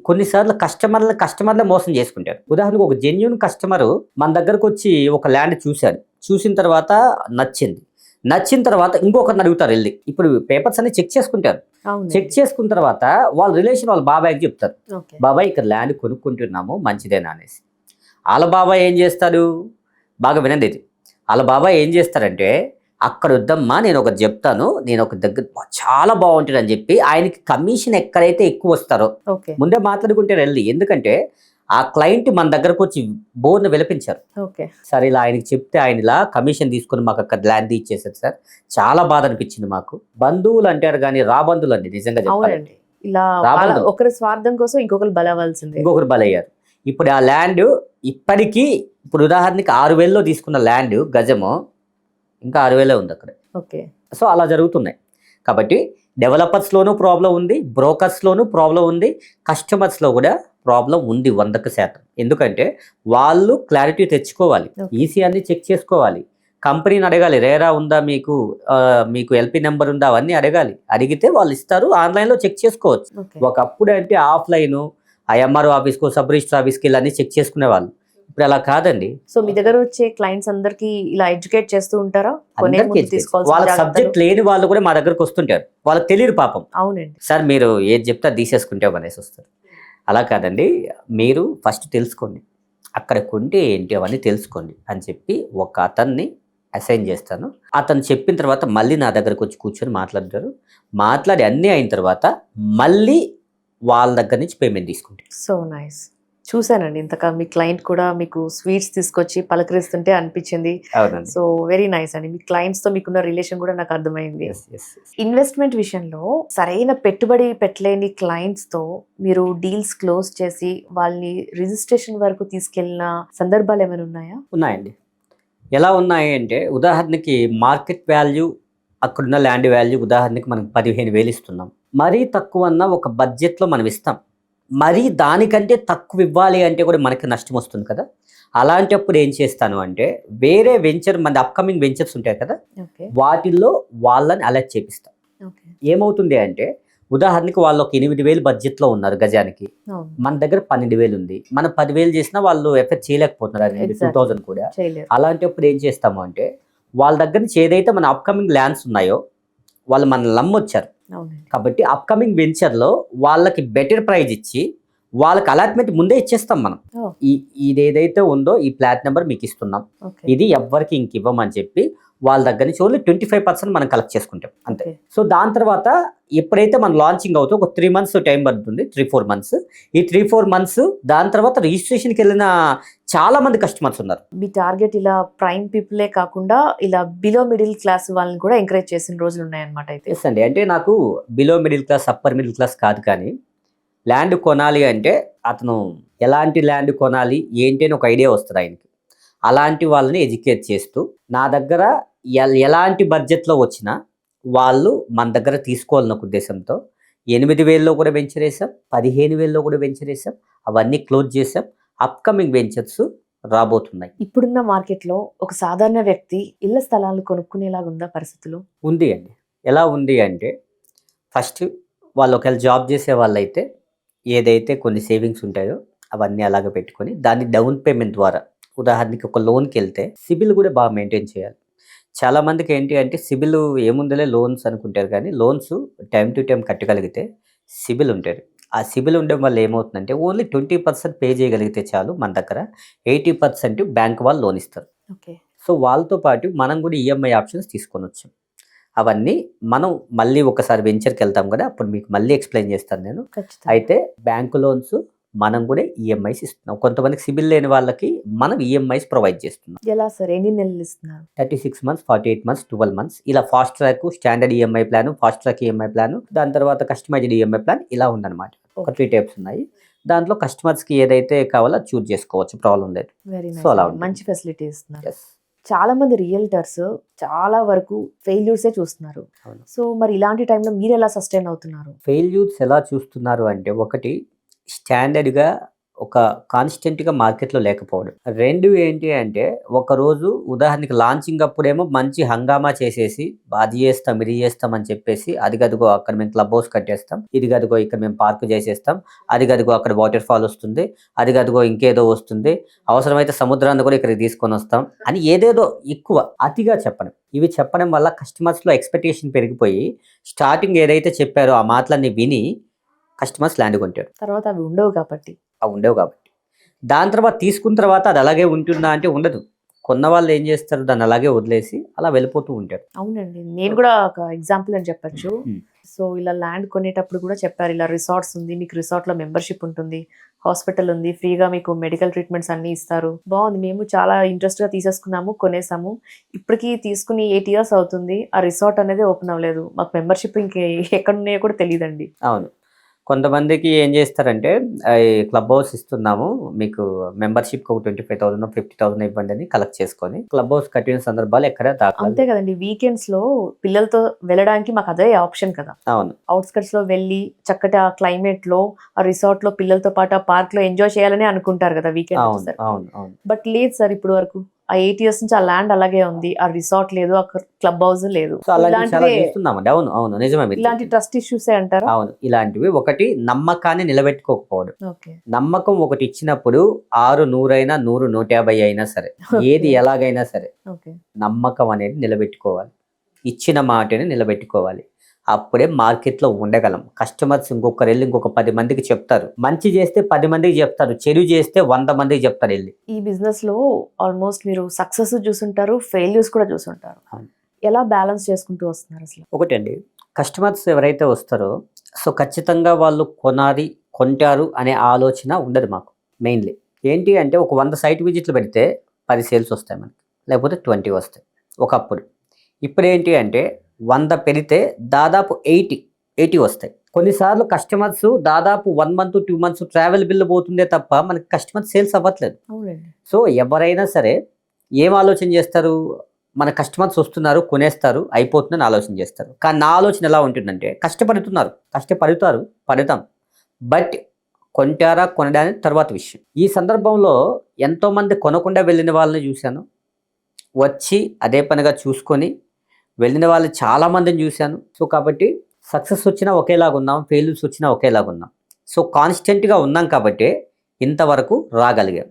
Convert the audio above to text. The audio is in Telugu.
కొన్నిసార్లు కస్టమర్లే మోసం చేసుకుంటారు. ఉదాహరణకు ఒక జెన్యూన్ కస్టమరు మన దగ్గరకు వచ్చి ఒక ల్యాండ్ చూశాడు. చూసిన తర్వాత నచ్చింది. నచ్చిన తర్వాత ఇంకొకరిని అడుగుతారు వెళ్ళి. ఇప్పుడు పేపర్స్ అన్ని చెక్ చేసుకుంటారు. చెక్ చేసుకున్న తర్వాత వాళ్ళ రిలేషన్ వాళ్ళ బాబాయ్కి చెప్తారు. బాబాయ్ ఇక్కడ ల్యాండ్ కొనుక్కుంటున్నాము మంచిదేనా అనేసి. వాళ్ళ బాబాయ్ ఏం చేస్తాడు, బాగా వినండి ఇది. వాళ్ళ బాబాయ్ ఏం చేస్తారంటే, అక్కడ వద్దమ్మా నేను ఒకటి చెప్తాను, నేను ఒక దగ్గర చాలా బాగుంటుంది అని చెప్పి ఆయనకి కమిషన్ ఎక్కడైతే ఎక్కువ వస్తారో ముందే మాట్లాడుకుంటారు వెళ్ళి. ఎందుకంటే ఆ క్లయింట్ మన దగ్గరకు వచ్చి బోర్ను విలపించారు. సార్ ఇలా ఆయనకి చెప్తే ఆయన ఇలా కమిషన్ తీసుకుని మాకు అక్కడ ల్యాండ్ ఇచ్చేసారు సార్, చాలా బాధ అనిపించింది మాకు. బంధువులు అంటారు కానీ రాబంధువులు అండి నిజంగా చెప్పాలండి. ఇలా ఒకరి స్వార్థం కోసం ఇంకొకరు బలయ్యారు. ఇప్పుడు ఆ ల్యాండ్ ఇప్పటికీ ఇప్పుడు ఉదాహరణకి 6,000లో తీసుకున్న ల్యాండ్ గజము ఇంకా 6,000 ఉంది అక్కడ. సో అలా జరుగుతున్నాయి. కాబట్టి డెవలపర్స్లోనూ ప్రాబ్లం ఉంది, బ్రోకర్స్లోనూ ప్రాబ్లం ఉంది, కస్టమర్స్లో కూడా ప్రాబ్లం ఉంది 100%. ఎందుకంటే వాళ్ళు క్లారిటీ తెచ్చుకోవాలి, ఈసీ అన్ని చెక్ చేసుకోవాలి, కంపెనీని అడగాలి, రేరా ఉందా మీకు ఎల్పి నెంబర్ ఉందా అవన్నీ అడగాలి. అడిగితే వాళ్ళు ఇస్తారు, ఆన్లైన్లో చెక్ చేసుకోవచ్చు. ఒకప్పుడు అంటే ఆఫ్లైన్ ఆ ఎంఆర్ఓ ఆఫీస్కు సబ్ రిజిస్టర్ ఆఫీస్కి వెళ్ళి చెక్ చేసుకునేవాళ్ళు. ఇప్పుడు అలా కాదండి. సో మీ దగ్గర వచ్చే క్లయింట్స్ అందరికి ఇలా ఎడ్యుకేట్ చేస్తూ ఉంటారా? వాళ్ళ సబ్జెక్ట్ లేని వాళ్ళు కూడా మా దగ్గరకు వస్తుంటారు, వాళ్ళకి తెలియదు పాపం. అవునండి సార్ మీరు ఏది చెప్తే తీసేసుకుంటాం అనేసి వస్తారు. అలా కాదండి, మీరు ఫస్ట్ తెలుసుకోండి, అక్కడ కొంటే ఏంటి అవన్నీ తెలుసుకోండి అని చెప్పి ఒక అతన్ని అసైన్ చేస్తాను. అతను చెప్పిన తర్వాత మళ్ళీ నా దగ్గరకు వచ్చి కూర్చొని మాట్లాడతారు. మాట్లాడి అన్నీ అయిన తర్వాత మళ్ళీ వాళ్ళ దగ్గర నుంచి పేమెంట్ తీసుకుంటారు. So nice. చూసానండి ఇంతకా మీ క్లయింట్ కూడా మీకు స్వీట్స్ తీసుకొచ్చి పలకరిస్తుంటే అనిపించింది. సో వెరీ నైస్ అండి. మీ క్లయింట్స్ తో మీకున్న రిలేషన్ కూడా నాకు అర్థమైంది. ఇన్వెస్ట్మెంట్ విషయంలో సరైన పెట్టుబడి పెట్టలేని క్లయింట్స్ తో మీరు డీల్స్ క్లోజ్ చేసి వాళ్ళని రిజిస్ట్రేషన్ వరకు తీసుకెళ్లిన సందర్భాలు ఏమైనా ఉన్నాయా? ఉన్నాయండి. ఎలా ఉన్నాయి అంటే, ఉదాహరణకి మార్కెట్ వాల్యూ అక్కడున్న ల్యాండ్ వాల్యూ ఉదాహరణకి మనం 15,000 ఇస్తున్నాం. మరీ తక్కువ అన్న ఒక బడ్జెట్లో మనం ఇస్తాం. మరి దానికంటే తక్కువ ఇవ్వాలి అంటే కూడా మనకి నష్టం వస్తుంది కదా. అలాంటప్పుడు ఏం చేస్తాను అంటే, వేరే వెంచర్ మన అప్కమింగ్ వెంచర్స్ ఉంటాయి కదా, వాటిల్లో వాళ్ళని అలర్ట్ చేపిస్తాం. ఏమవుతుంది అంటే, ఉదాహరణకి వాళ్ళు ఒక 8,000 బడ్జెట్లో ఉన్నారు గజానికి, మన దగ్గర 12,000 ఉంది. మనం 10,000 చేసినా వాళ్ళు ఎఫెక్ట్ చేయలేకపోతున్నారు 2,000 కూడా. అలాంటప్పుడు ఏం చేస్తాము అంటే, వాళ్ళ దగ్గర నుంచి ఏదైతే మన అప్కమింగ్ ల్యాండ్స్ ఉన్నాయో వాళ్ళు మన నమ్మొచ్చారు కాబట్టి అప్కమింగ్ వెంచర్లో వాళ్ళకి బెటర్ ప్రైజ్ ఇచ్చి వాళ్ళకి అలాట్మెంట్ ముందే ఇచ్చేస్తాం మనం. ఇది ఏదైతే ఉందో ఈ ప్లాట్ నెంబర్ మీకు ఇస్తున్నాం, ఇది ఎవ్వరికి ఇంక ఇవ్వమని చెప్పి వాళ్ళ దగ్గర నుంచి ఓన్లీ 25% మనం కలెక్ట్ చేసుకుంటాం అంతే. సో దాని తర్వాత ఎప్పుడైతే మనం లాంచింగ్ అవుతుందో ఒక 3 months టైం పడుతుంది, 3-4 months. ఈ 3-4 months దాని తర్వాత రిజిస్ట్రేషన్కి వెళ్ళిన చాలా మంది కస్టమర్స్ ఉన్నారు. మీ టార్గెట్ ఇలా ప్రైమ్ పీపులే కాకుండా ఇలా బిలో మిడిల్ క్లాస్ వాళ్ళని కూడా ఎంకరేజ్ చేసిన రోజులు ఉన్నాయన్నమాట. అయితే ఎస్ అండి. అంటే నాకు below middle class upper middle class కాదు, కానీ ల్యాండ్ కొనాలి అంటే అతను ఎలాంటి ల్యాండ్ కొనాలి ఏంటి అని ఒక ఐడియా వస్తుంది ఆయనకి. అలాంటి వాళ్ళని ఎడ్యుకేట్ చేస్తూ నా దగ్గర ఎలాంటి బడ్జెట్లో వచ్చినా వాళ్ళు మన దగ్గర తీసుకోవాలన్న ఉద్దేశంతో 8,000లో కూడా వెంచర్ వేసాం, 15,000లో కూడా వెంచర్ వేసాం, అవన్నీ క్లోజ్ చేసాం. అప్కమింగ్ వెంచర్స్ రాబోతున్నాయి. ఇప్పుడున్న మార్కెట్లో ఒక సాధారణ వ్యక్తి ఇళ్ల స్థలాలు కొనుక్కునేలాగా ఉందా పరిస్థితులు? ఉంది అండి. ఎలా ఉంది అంటే, ఫస్ట్ వాళ్ళు ఒకవేళ జాబ్ చేసే వాళ్ళైతే ఏదైతే కొన్ని సేవింగ్స్ ఉంటాయో అవన్నీ అలాగే పెట్టుకొని దాన్ని డౌన్ పేమెంట్ ద్వారా, ఉదాహరణకి ఒక లోన్కి వెళ్తే సిబిల్ కూడా బాగా మెయింటైన్ చేయాలి. చాలామందికి ఏంటి అంటే సిబిల్ ఏముందలే లోన్స్ అనుకుంటారు, కానీ లోన్స్ టైం టు టైం కట్టగలిగితే సిబిల్ ఉంటుంది. ఆ సిబిల్ ఉండడం వల్ల ఏమవుతుందంటే ఓన్లీ 20% పే చేయగలిగితే చాలు, మన దగ్గర 80% బ్యాంక్ వాళ్ళు లోన్ ఇస్తారు. సో వాళ్ళతో పాటు మనం కూడా ఈఎంఐ ఆప్షన్స్ తీసుకొని వచ్చాం. అవన్నీ మనం మళ్ళీ ఒకసారి వెంచర్కి వెళ్తాం కదా, అప్పుడు మీకు మళ్ళీ ఎక్స్ప్లెయిన్ చేస్తాను నేను. అయితే బ్యాంకు లోన్స్ మనం కూడా ఈఎంఐస్ ఇస్తున్నాం. కొంతమందికి సిబిల్ లేని వాళ్ళకి మనం ఈఎంఐస్ ప్రొవైడ్ చేస్తున్నాం. ఎలా సార్, ఎన్ని నెలలు ఇస్తున్నారు? 36 months, 48 months, 12 months. ఇలా fast track, standard EMI plan, fast track EMI plan, దాని తర్వాత కస్టమైజ్డ్ ఈఎంఐ ప్లాన్, ఇలా ఉందన్నమాట. ఒక 3 types ఉన్నాయి. దాంట్లో కస్టమర్స్కి ఏదైతే కావాలో చూజ్ చేసుకోవచ్చు, ప్రాబ్లం లేదు. సో అలా మంచి ఫెసిలిటీ ఇస్తున్నారు. చాలా మంది రియల్టర్స్ చాలా వరకు ఫెయిల్యూర్సే చూస్తున్నారు. సో మరి ఇలాంటి టైంలో మీరు ఎలా సస్టైన్ అవుతున్నారు? ఫెయిల్యూర్స్ ఎలా చూస్తున్నారు అంటే, ఒకటి స్టాండర్డ్గా ఒక కాన్స్టెంట్గా మార్కెట్లో లేకపోవడం. రెండు ఏంటి అంటే ఒకరోజు ఉదాహరణకి లాంచింగ్ అప్పుడేమో మంచి హంగామా చేసేసి అది చేస్తాం ఇది చేస్తాం అని చెప్పేసి అది గదిగో అక్కడ మేము క్లబ్ హౌస్ కట్టేస్తాం, ఇది గదిగో ఇక్కడ మేము పార్క్ చేసేస్తాం, అది గదిగో అక్కడ వాటర్ ఫాల్ వస్తుంది, అది గదిగో ఇంకేదో వస్తుంది, అవసరమైతే సముద్రాన్ని కూడా ఇక్కడికి తీసుకొని వస్తాం అని ఏదేదో ఎక్కువ అతిగా చెప్పడం. ఇవి చెప్పడం వల్ల కస్టమర్స్లో ఎక్స్పెక్టేషన్ పెరిగిపోయి స్టార్టింగ్ ఏదైతే చెప్పారో ఆ మాటలన్నీ విని కస్టమర్స్ ల్యాండ్ కొంటారు. తర్వాత అవి ఉండవు కాబట్టి దాని తర్వాత తీసుకున్న తర్వాత అది అలాగే ఉంటుందా అంటే ఉండదు. కొన్న వాళ్ళు ఏం చేస్తారు, దాన్ని అలాగే వదిలేసి అలా వెళ్ళిపోతూ ఉంటారు. అవునండి, నేను కూడా ఒక ఎగ్జాంపుల్ అని చెప్పొచ్చు. సో ఇలా ల్యాండ్ కొనేటప్పుడు కూడా చెప్పారు, ఇలా రిసార్ట్స్ ఉంది, మీకు రిసార్ట్లో మెంబర్షిప్ ఉంటుంది, హాస్పిటల్ ఉంది, ఫ్రీగా మీకు మెడికల్ ట్రీట్మెంట్స్ అన్నీ ఇస్తారు, బాగుంది, మేము చాలా ఇంట్రెస్ట్గా తీసేసుకున్నాము, కొనేసాము, ఇప్పటికీ తీసుకుని 8 years అవుతుంది, ఆ రిసార్ట్ అనేది ఓపెన్ అవ్వలేదు, మాకు మెంబర్షిప్ ఇంకే ఎక్కడ ఉన్నాయో కూడా తెలియదండి. అవును, కొంతమందికి ఏం చేస్తారంటే ఈ క్లబ్ హౌస్ ఇస్తున్నాము మీకు మెంబర్షిప్ ఒక 25,000 50,000 ఇవ్వండి అని కలెక్ట్ చేసుకొని క్లబ్ హౌస్ కట్టిన సందర్భాలు ఎక్కడ దాఖలా. అంతే కదండి, వీకెండ్స్ లో పిల్లలతో వెళ్ళడానికి మాకు అదే ఆప్షన్ కదా. అవును, అవుట్స్కట్స్ లో వెళ్ళి చక్కటి ఆ క్లైమేట్ లో ఆ రిసార్ట్ లో పిల్లలతో పాటు ఆ పార్క్ లో ఎంజాయ్ చేయాలని అనుకుంటారు కదా వీకెండ్. అవును. బట్ లేదు సార్, ఇప్పుడు వరకు ఆ 8 years నుంచి ఆ ల్యాండ్ అలాగే ఉంది, ఆ రిసార్ట్ లేదు, ఆ క్లబ్ హౌస్ లేదు. అవును నిజమే. ఇలాంటి ట్రస్ట్ ఇష్యూసే అంటారా? అవును, ఇలాంటివి. ఒకటి నమ్మకాన్ని నిలబెట్టుకోకపోవడం. నమ్మకం ఒకటి ఇచ్చినప్పుడు 6 100 అయినా 100 150 అయినా సరే, ఏది ఎలాగైనా సరే నమ్మకం అనేది నిలబెట్టుకోవాలి, ఇచ్చిన మాటని నిలబెట్టుకోవాలి. అప్పుడే మార్కెట్లో ఉండగలం. కస్టమర్స్ ఇంకొకరు వెళ్ళి ఇంకొక 10 మందికి చెప్తారు, మంచి చేస్తే 10 మందికి చెప్తారు, చెడు చేస్తే 100 మందికి చెప్తారు వెళ్ళి. ఈ బిజినెస్ లో ఆల్మోస్ట్ మీరు సక్సెస్ చూసుంటారు, ఫెయిల్యూర్స్ కూడా చూసుంటారు. ఎలా బ్యాలెన్స్ చేసుకుంటూ వస్తున్నారు అసలు? ఒకటండి, కస్టమర్స్ ఎవరైతే వస్తారో సో ఖచ్చితంగా వాళ్ళు కొంటారు అనే ఆలోచన ఉండదు మాకు. మెయిన్లీ ఏంటి అంటే ఒక 100 సైట్ విజిట్లు పెడితే 10 సేల్స్ వస్తాయి మనకి, లేకపోతే 20 వస్తాయి ఒకప్పుడు. ఇప్పుడు ఏంటి అంటే 100 పెడితే దాదాపు 80 వస్తాయి. కొన్నిసార్లు కస్టమర్స్ దాదాపు 1 month 2 months ట్రావెల్ బిల్లు పోతుందే తప్ప మనకి కస్టమర్ సేల్స్ అవ్వట్లేదు. సో ఎవరైనా సరే ఏం ఆలోచన చేస్తారు, మన కస్టమర్స్ వస్తున్నారు, కొనేస్తారు, అయిపోతుందని ఆలోచన చేస్తారు. కానీ నా ఆలోచన ఎలా ఉంటుందంటే పడతాం, బట్ కొంటారా కొనడానికి తర్వాత విషయం. ఈ సందర్భంలో ఎంతోమంది కొనకుండా వెళ్ళిన వాళ్ళని చూశాను, వచ్చి అదే పనిగా చూసుకొని వెళ్ళిన వాళ్ళు చాలామందిని చూశాను. సో కాబట్టి సక్సెస్ వచ్చినా ఒకేలాగున్నాం, ఫెయిల్యూర్స్ వచ్చినా ఒకేలాగున్నాం. సో కాన్స్టెంట్గా ఉన్నాం కాబట్టి ఇంతవరకు రాగలిగాం.